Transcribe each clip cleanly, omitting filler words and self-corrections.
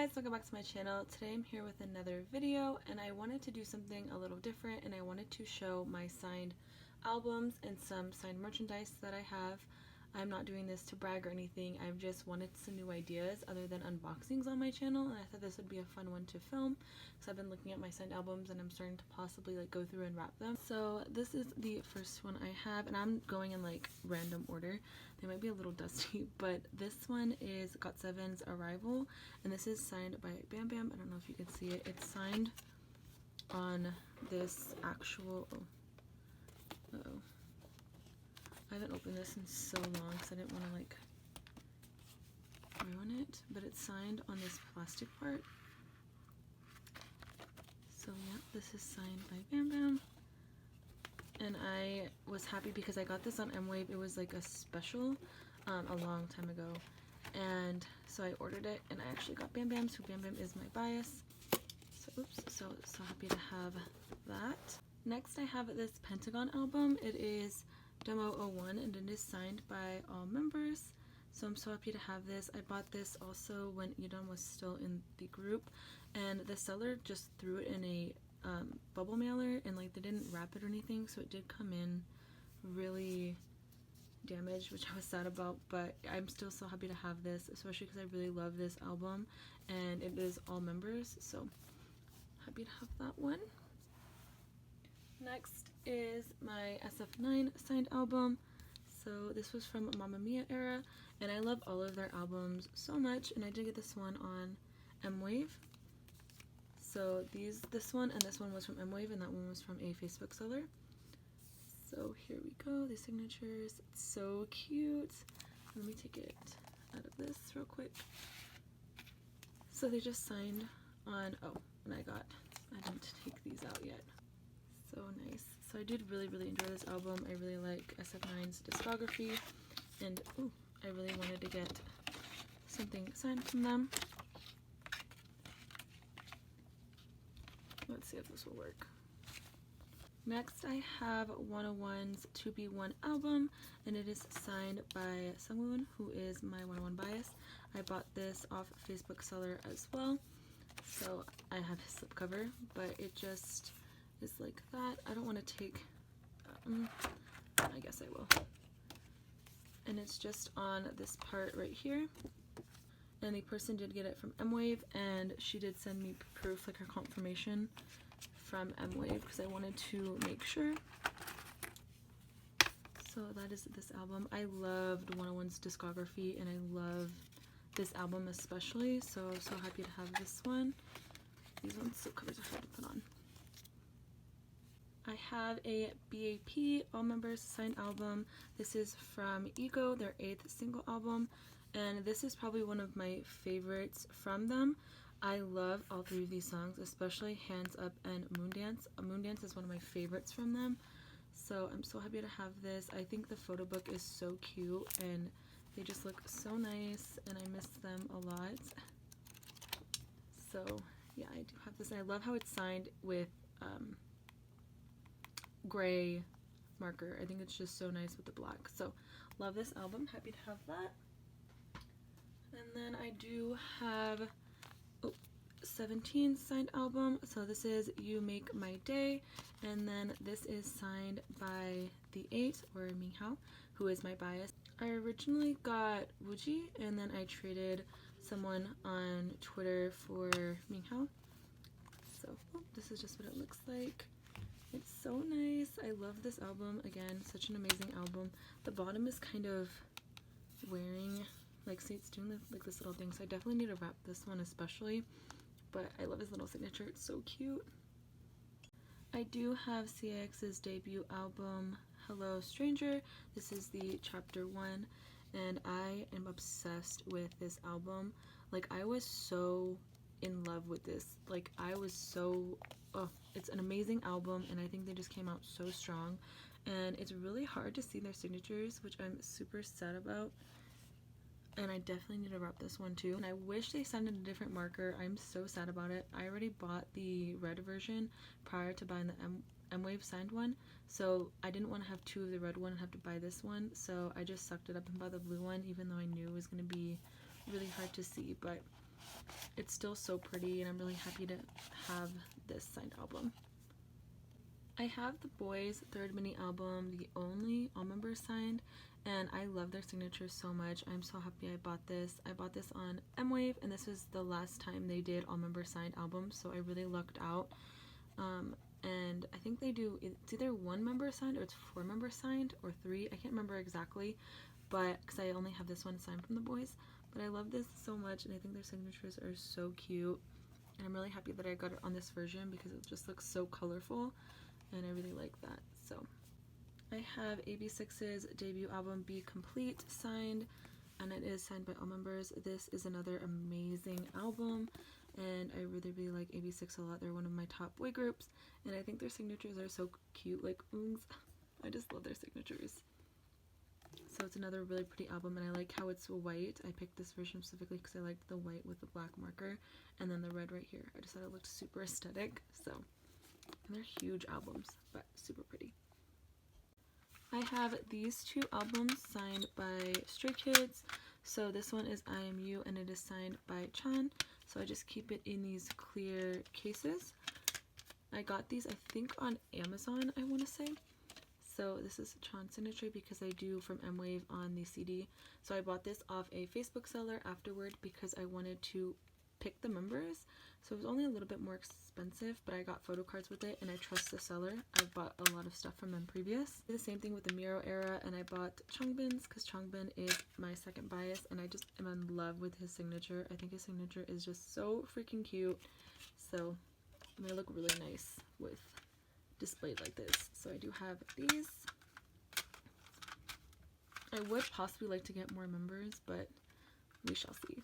guys, welcome back to my channel. Today I'm here with another video and I wanted to do something a little different and I wanted to show my signed albums and some signed merchandise that I have. I'm not doing this to brag or anything. I've just wanted some new ideas other than unboxings on my channel, and I thought this would be a fun one to film. So I've been looking at my signed albums and I'm starting to possibly like go through and wrap them. So this is the first one I have, and I'm going in like random order. They might be a little dusty, but this one is GOT7's Arrival, and this is signed by Bam Bam. I don't know if you can see it. It's signed on this actual I haven't opened this in so long because I didn't want to like ruin it, but it's signed on this plastic part. So yeah, this is signed by Bam Bam, and I was happy because I got this on MWave. It was like a special a long time ago, and so I ordered it and I actually got Bam Bam, so Bam Bam is my bias. So oops, so happy to have that. Next I have this Pentagon album. It is Demo 01 and it is signed by all members, so I'm so happy to have this. I bought this also when Edon was still in the group, and the seller just threw it in a bubble mailer, and like they didn't wrap it or anything, so it did come in really damaged, which I was sad about, but I'm still so happy to have this, especially because I really love this album and it is all members, so happy to have that one. Next is my SF9 signed album. So this was from Mamma Mia era, and I love all of their albums so much, and I did get this one on MWave. So this one and this one was from MWave, and that one was from a Facebook seller. So here we go, the signatures. It's so cute. Let me take it out of this real quick. So they just signed on, and I didn't take these out yet. So nice. So I did really enjoy this album. I really like SF9's discography, and I really wanted to get something signed from them. Let's see if this will work. Next I have 101's To Be One album, and it is signed by Sungwoon, who is my 101 bias. I bought this off Facebook seller as well, so I have his slipcover, but it just is like that. I don't want to take I guess I will. And it's just on this part right here, and the person did get it from MWave, and she did send me proof, like her confirmation from MWave, because I wanted to make sure. So that is this album. I loved 101's discography and I love this album especially, so happy to have this one. These ones slip covers are hard to put on. I have a BAP all members signed album. This is from Ego, their 8th single album, and this is probably one of my favorites from them. I love all 3 of these songs, especially Hands Up and Moondance. Moondance is one of my favorites from them, so I'm so happy to have this. I think the photo book is so cute and they just look so nice, and I miss them a lot. So yeah, I do have this, and I love how it's signed with gray marker. I think it's just so nice with the black, so love this album, happy to have that. And then I do have 17 signed album, so this is You Make My Day, and then this is signed by the 8, or Minghao, who is my bias. I originally got Wooji, and then I traded someone on Twitter for Minghao. So this is just what it looks like. It's so nice. I love this album. Again, such an amazing album. The bottom is kind of wearing, like, see, it's doing like this little thing, so I definitely need to wrap this one especially, but I love his little signature. It's so cute. I do have CIX's debut album, Hello Stranger. This is the chapter 1, and I am obsessed with this album. Like, I was so in love with this. Like, I was so it's an amazing album, and I think they just came out so strong, and it's really hard to see their signatures, which I'm super sad about, and I definitely need to wrap this one too. And I wish they sent in a different marker. I'm so sad about it. I already bought the red version prior to buying the MWave signed one, so I didn't want to have 2 of the red one and have to buy this one, so I just sucked it up and bought the blue one, even though I knew it was going to be really hard to see. But it's still so pretty, and I'm really happy to have this signed album. I have the boys' third mini album, the only all members signed, and I love their signatures so much. I'm so happy I bought this. I bought this on M-Wave, and this was the last time they did all members signed albums, so I really lucked out. And I think they do, it's either 1 member signed or it's 4 members signed or 3. I can't remember exactly, but because I only have this one signed from the boys. But I love this so much, and I think their signatures are so cute. And I'm really happy that I got it on this version because it just looks so colorful, and I really like that. So I have AB6IX's debut album Be Complete signed, and it is signed by all members. This is another amazing album, and I really like AB6IX a lot. They're one of my top boy groups, and I think their signatures are so cute, like oongs. I just love their signatures. So it's another really pretty album, and I like how it's white. I picked this version specifically because I liked the white with the black marker, and then the red right here. I just thought it looked super aesthetic. So, and they're huge albums, but super pretty. I have these 2 albums signed by Stray Kids. So this one is I Am You, and it is signed by Chan. So I just keep it in these clear cases. I got these, I think, on Amazon, I want to say. So this is Chan's signature because I do from M-Wave on the CD. So I bought this off a Facebook seller afterward because I wanted to pick the members. So it was only a little bit more expensive, but I got photo cards with it, and I trust the seller. I've bought a lot of stuff from them previous. I did the same thing with the Miro era, and I bought Changbin's because Changbin is my second bias, and I just am in love with his signature. I think his signature is just so freaking cute. So they look really nice with displayed like this. So I do have these. I would possibly like to get more members, but we shall see.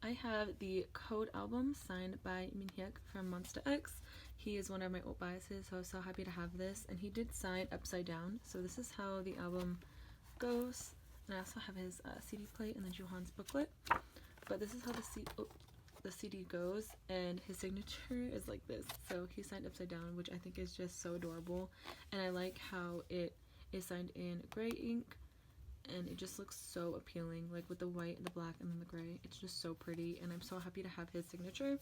I have the Code album signed by Minhyuk from Monsta X. He is one of my old biases, so I was so happy to have this, and he did sign Upside Down. So this is how the album goes, and I also have his CD plate and then Juhan's booklet. But this is how the CD goes, and his signature is like this. So he signed Upside Down, which I think is just so adorable, and I like how it is signed in gray ink, and it just looks so appealing, like with the white and the black and then the gray. It's just so pretty, and I'm so happy to have his signature.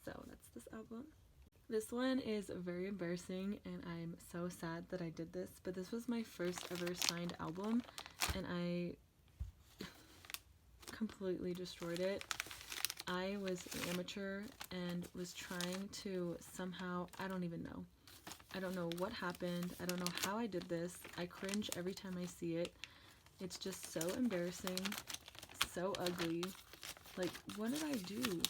So that's this album. This one is very embarrassing, and I'm so sad that I did this, but this was my first ever signed album, and I completely destroyed it. I was an amateur and was trying to somehow, I don't even know. I don't know what happened. I don't know how I did this. I cringe every time I see it. It's just so embarrassing, so ugly. Like, what did I do?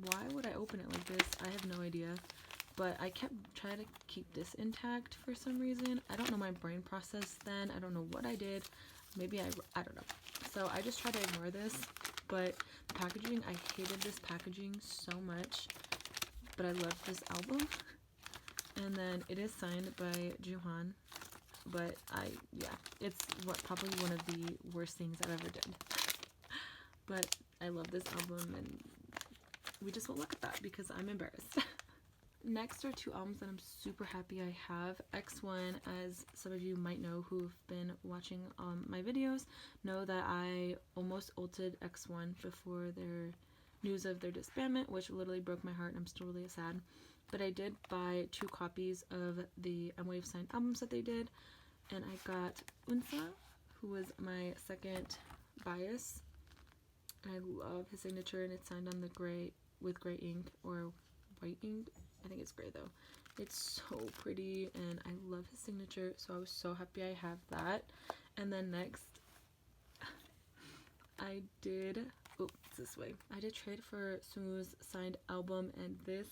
Why would I open it like this? I have no idea. But I kept trying to keep this intact for some reason. I don't know my brain process then. I don't know what I did. Maybe I don't know. So I just tried to ignore this. But the packaging, I hated this packaging so much. But I love this album. And then it is signed by Juhan. But it's probably one of the worst things I've ever done. But I love this album, and we just won't look at that because I'm embarrassed. Next are 2 albums that I'm super happy I have. X1, as some of you might know who've been watching my videos, know that I almost ulted X1 before their news of their disbandment, which literally broke my heart, and I'm still really sad. But I did buy 2 copies of the M-Wave signed albums that they did, and I got Unsa, who was my second bias. And I love his signature, and it's signed on the gray with gray ink or white ink. I think it's gray though. It's so pretty, and I love his signature, so I was so happy I have that. And then next, I did, it's this way. I did trade for Sungwoo's signed album, and this,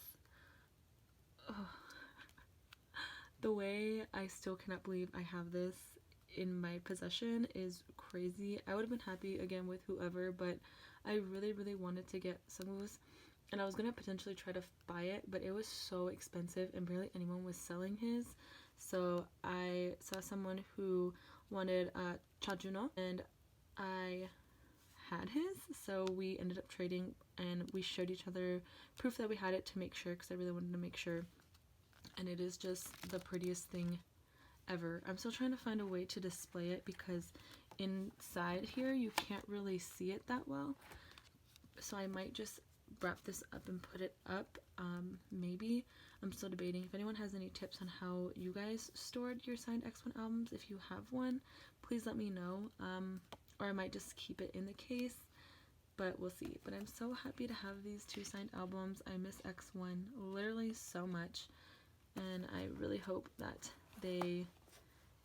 the way I still cannot believe I have this in my possession is crazy. I would have been happy again with whoever, but I really wanted to get Sungwoo's, and I was gonna potentially try to buy it, but it was so expensive and barely anyone was selling his. So I saw someone who wanted Chajuno, and I had his, so we ended up trading, and we showed each other proof that we had it to make sure, because I really wanted to make sure. And it is just the prettiest thing ever. I'm still trying to find a way to display it because inside here you can't really see it that well, so I might just wrap this up and put it up. Maybe. I'm still debating. If anyone has any tips on how you guys stored your signed X1 albums, if you have one, please let me know. Or I might just keep it in the case, but we'll see. But I'm so happy to have these 2 signed albums. I miss X1 literally so much, and I really hope that they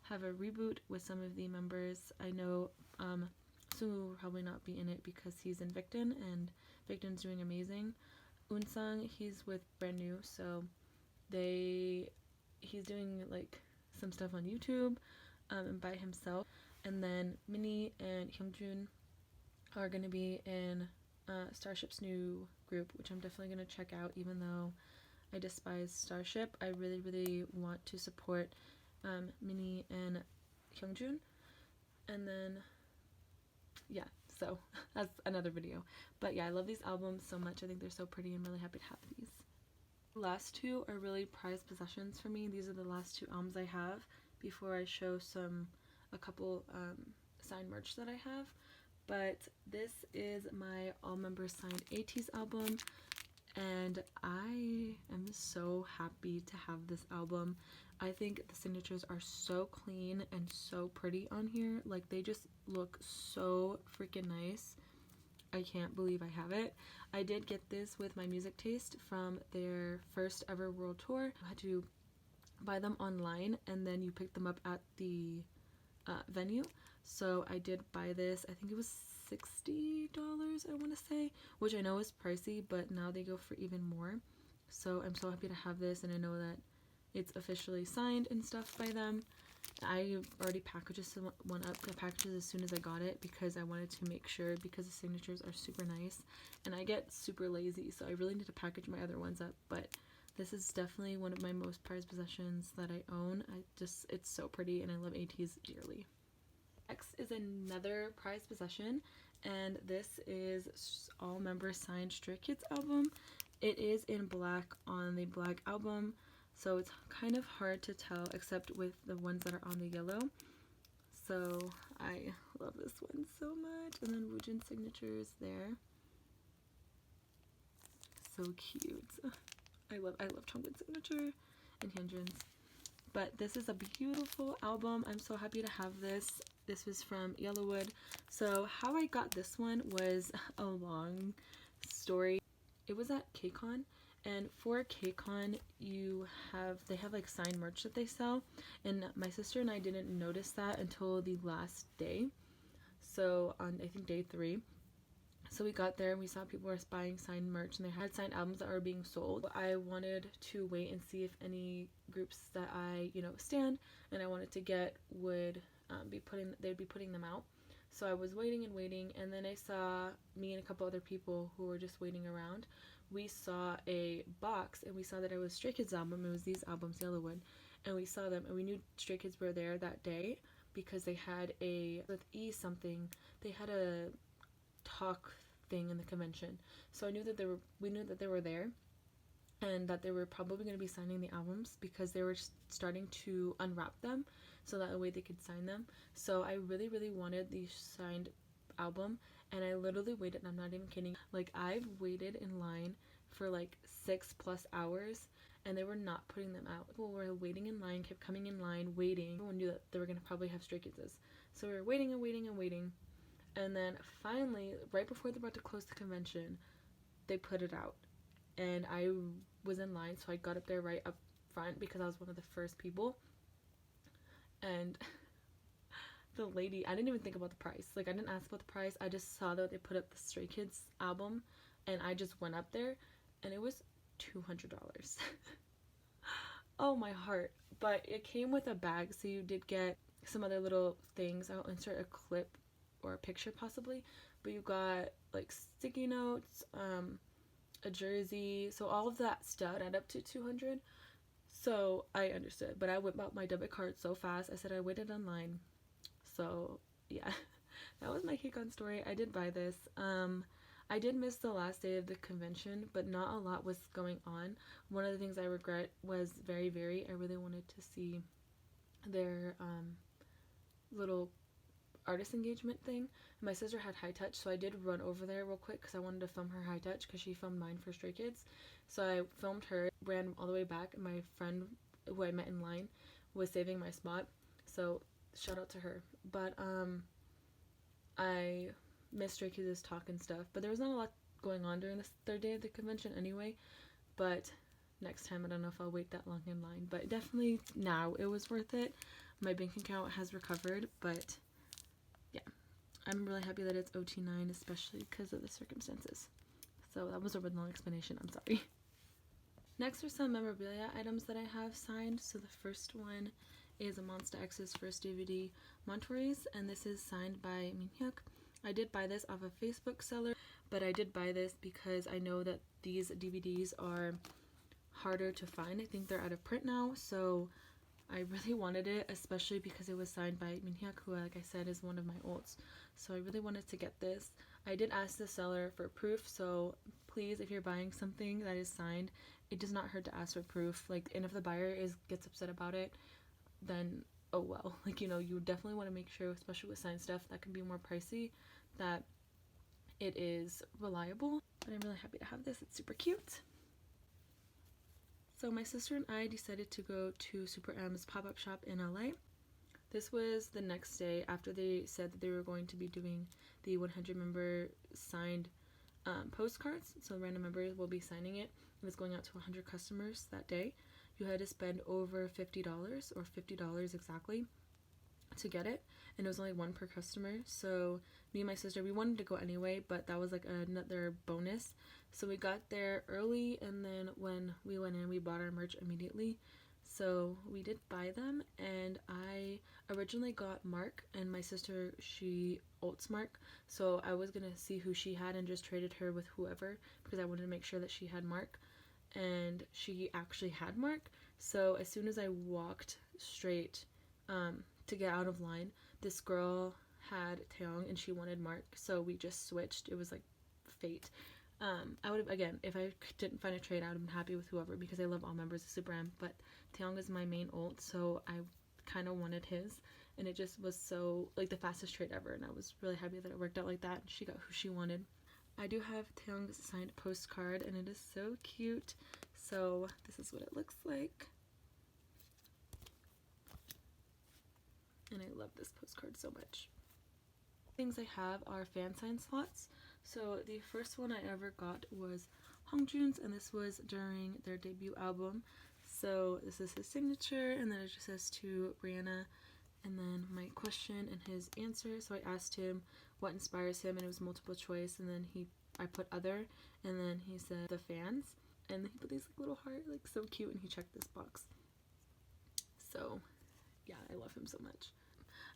have a reboot with some of the members. I know Sungwoo will probably not be in it because he's in Victon, and Victon's doing amazing. Unsung, he's with Brand New, so he's doing like some stuff on YouTube and by himself. And then Minnie and Hyungjun are going to be in Starship's new group, which I'm definitely going to check out. Even though I despise Starship, I really want to support Minnie and Hyungjun. And then yeah, so that's another video. But yeah, I love these albums so much. I think they're so pretty. I'm really happy to have these. The last 2 are really prized possessions for me. These are the last 2 albums I have before I show a couple signed merch that I have. But this is my all members signed ATEEZ album, and I am so happy to have this album. I think the signatures are so clean and so pretty on here. Like, they just look so freaking nice. I can't believe I have it. I did get this with my music taste from their first ever world tour. I had to buy them online, and then you pick them up at the venue. So I did buy this. I think it was $60, I want to say, which I know is pricey, but now they go for even more. So I'm so happy to have this, and I know that it's officially signed and stuff by them. I already packaged this one up. I packaged it as soon as I got it because I wanted to make sure, because the signatures are super nice, and I get super lazy, so I really need to package my other ones up. But this is definitely one of my most prized possessions that I own. It's so pretty, and I love ATEEZ dearly. Next is another prized possession, and this is all members signed Stray Kids album. It is in black on the black album, so it's kind of hard to tell except with the ones that are on the yellow. So I love this one so much. And then Woojin's signature is there. So cute. I love Chongwon's signature and Hyunjin's. But this is a beautiful album. I'm so happy to have this. This was from Yellowwood. So how I got this one was a long story. It was at KCON, and for KCON they have like signed merch that they sell, and my sister and I didn't notice that until the last day. So on, I think, day 3. So we got there and we saw people were buying signed merch, and they had signed albums that were being sold. I wanted to wait and see if any groups that I, stand and I wanted to get would they'd be putting them out. So I was waiting and waiting, and then I saw me and a couple other people who were just waiting around. We saw a box, and we saw that it was Stray Kids album. It was these albums, Yellowwood, and we saw them, and we knew Stray Kids were there that day because they had with something. They had a talk thing in the convention, so we knew that they were there, and that they were probably going to be signing the albums because they were starting to unwrap them so that way they could sign them. So I really wanted the signed album, and I literally waited, and I'm not even kidding, like I've waited in line for like 6+ hours, and they were not putting them out. People were waiting in line, kept coming in line, waiting. Everyone knew that they were going to probably have Stray Kids. So we were waiting and waiting and waiting, and then finally, right before they're about to close the convention, they put it out, and I was in line, so I got up there right up front because I was one of the first people. And the lady, I didn't even think about the price. Like, I didn't ask about the price. I just saw that they put up the Stray Kids album, and I just went up there, and it was $200. Oh, my heart. But it came with a bag, so you did get some other little things. I'll insert a clip or a picture possibly, but you got like sticky notes, a jersey, so all of that stuff added up to $200. So I understood, but I whipped out my debit card so fast. I said I waited online. So yeah, that was my KCON story. I did buy this. I did miss the last day of the convention, but not a lot was going on. One of the things I regret was I really wanted to see their little artist engagement thing. My sister had high touch, so I did run over there real quick because I wanted to film her high touch because she filmed mine for Stray Kids. So I filmed her, ran all the way back, and my friend who I met in line was saving my spot. So shout out to her. But I missed Stray Kids' talk and stuff, but there was not a lot going on during this third day of the convention anyway. But next time, I don't know if I'll wait that long in line, but definitely now it was worth it. My bank account has recovered, but yeah, I'm really happy that it's OT9, especially because of the circumstances. So that was a really long explanation, I'm sorry. Next are some memorabilia items that I have signed. So the first one is a Monsta X's first DVD, Montories, and this is signed by Minhyuk. I did buy this off a Facebook seller, but I did buy this because I know that these DVDs are harder to find. I think they're out of print now, so I really wanted it, especially because it was signed by Minhyuk, who, like I said, is one of my olds. So I really wanted to get this. I did ask the seller for proof, so please, if you're buying something that is signed, it does not hurt to ask for proof. Like, and if the buyer gets upset about it, then oh well. Like, you know, you definitely want to make sure, especially with signed stuff that can be more pricey, that it is reliable. But I'm really happy to have this. It's super cute. So my sister and I decided to go to Super M's pop-up shop in LA. This was the next day after they said that they were going to be doing the 100 member signed postcards. So random members will be signing it. It was going out to 100 customers that day. You had to spend over $50 or $50 exactly to get it, and it was only one per customer. So me and my sister, we wanted to go anyway, but that was like another bonus. So we got there early, and then when we went in, we bought our merch immediately. So we did buy them, and I originally got Mark, and my sister, she ults Mark, so I was gonna see who she had and just traded her with whoever because I wanted to make sure that she had Mark, and she actually had Mark. So as soon as I walked straight to get out of line, this girl had Taeyong and she wanted Mark, so we just switched. It was like fate. I would have, again, if I didn't find a trade, I would have been happy with whoever because I love all members of Super M, but Taeyong is my main ult, so I kind of wanted his, and it just was so, like, the fastest trade ever, and I was really happy that it worked out like that. She got who she wanted. I do have Taeyong's signed postcard, and it is so cute. So this is what it looks like. And I love this postcard so much. Things I have are fan sign slots. So the first one I ever got was Hongjoon's, and this was during their debut album. So this is his signature, and then it just says to Brianna, and then my question and his answer. So I asked him what inspires him, and it was multiple choice, and then I put other, and then he said the fans, and then he put these like little heart, like so cute, and he checked this box. So yeah, I love him so much.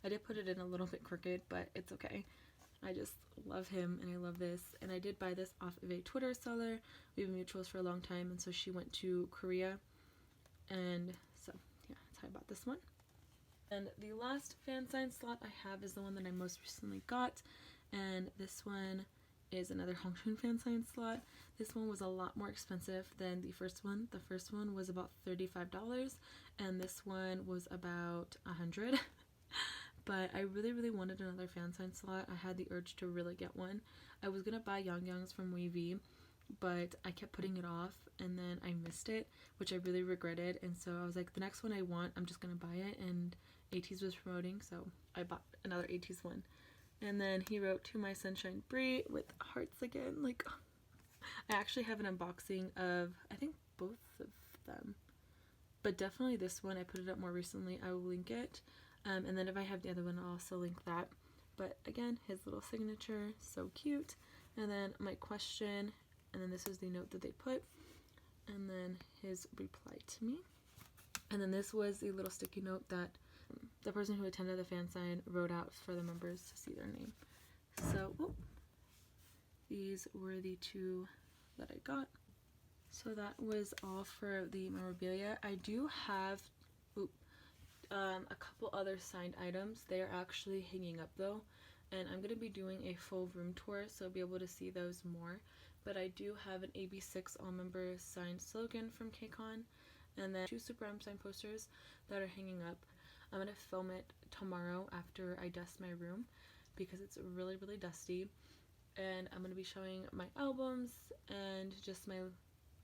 I did put it in a little bit crooked, but it's okay. I just love him, and I love this. And I did buy this off of a Twitter seller. We've been mutuals for a long time, and so she went to Korea, and so yeah, that's how I bought this one. And the last fan sign slot I have is the one that I most recently got, and this one is another Hongjoon fan sign slot. This one was a lot more expensive than the first one. The first one was about $35, and this one was about $100. But I really wanted another fan sign slot. I had the urge to really get one. I was gonna buy Young's from Wavy, but I kept putting it off, and then I missed it, which I really regretted. And so I was like, the next one I want, I'm just gonna buy it. And ATEEZ was promoting, so I bought another ATEEZ one. And then he wrote, "To my sunshine Brie," with hearts again. Like, I actually have an unboxing of, I think, both of them, but definitely this one. I put it up more recently. I will link it. And then if I have the other one, I'll also link that. But again, his little signature, so cute. And then my question, and then this is the note that they put, and then his reply to me. And then this was the little sticky note that the person who attended the fan sign wrote out for the members to see their name. So these were the two that I got. So that was all for the memorabilia. I do have a couple other signed items. They are actually hanging up though, and I'm going to be doing a full room tour, so I'll be able to see those more. But I do have an AB6 all member signed slogan from KCON, and then 2 Super M signed posters that are hanging up. I'm going to film it tomorrow after I dust my room, because it's really dusty, and I'm going to be showing my albums and just my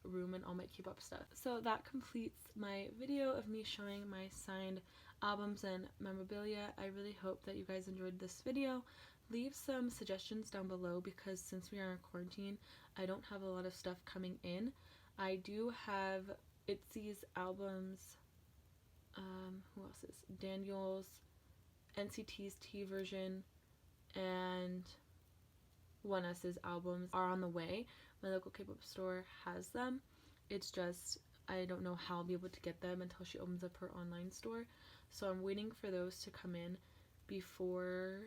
room and all my Kpop stuff. So that completes my video of me showing my signed albums and memorabilia. I really hope that you guys enjoyed this video. Leave some suggestions down below, because since we are in quarantine, I don't have a lot of stuff coming in. I do have ITZY's albums, who else is? Daniel's, NCT's T version, and 1S's albums are on the way. My local K-pop store has them. It's just I don't know how I'll be able to get them until she opens up her online store. So I'm waiting for those to come in before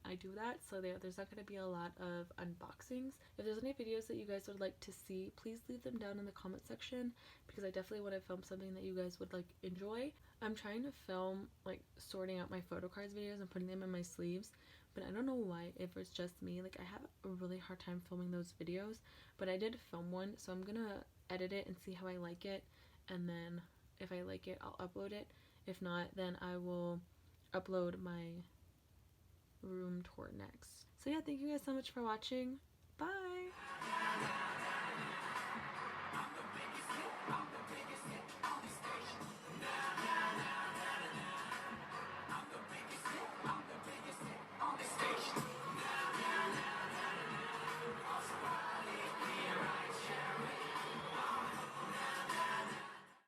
I do that. So there's not going to be a lot of unboxings. If there's any videos that you guys would like to see, please leave them down in the comment section, because I definitely want to film something that you guys would like enjoy. I'm trying to film like sorting out my photo cards videos and putting them in my sleeves, but I don't know why, if it's just me, like I have a really hard time filming those videos. But I did film one, so I'm gonna edit it and see how I like it, and then if I like it, I'll upload it. If not, then I will upload my room tour next. So yeah, thank you guys so much for watching. Bye!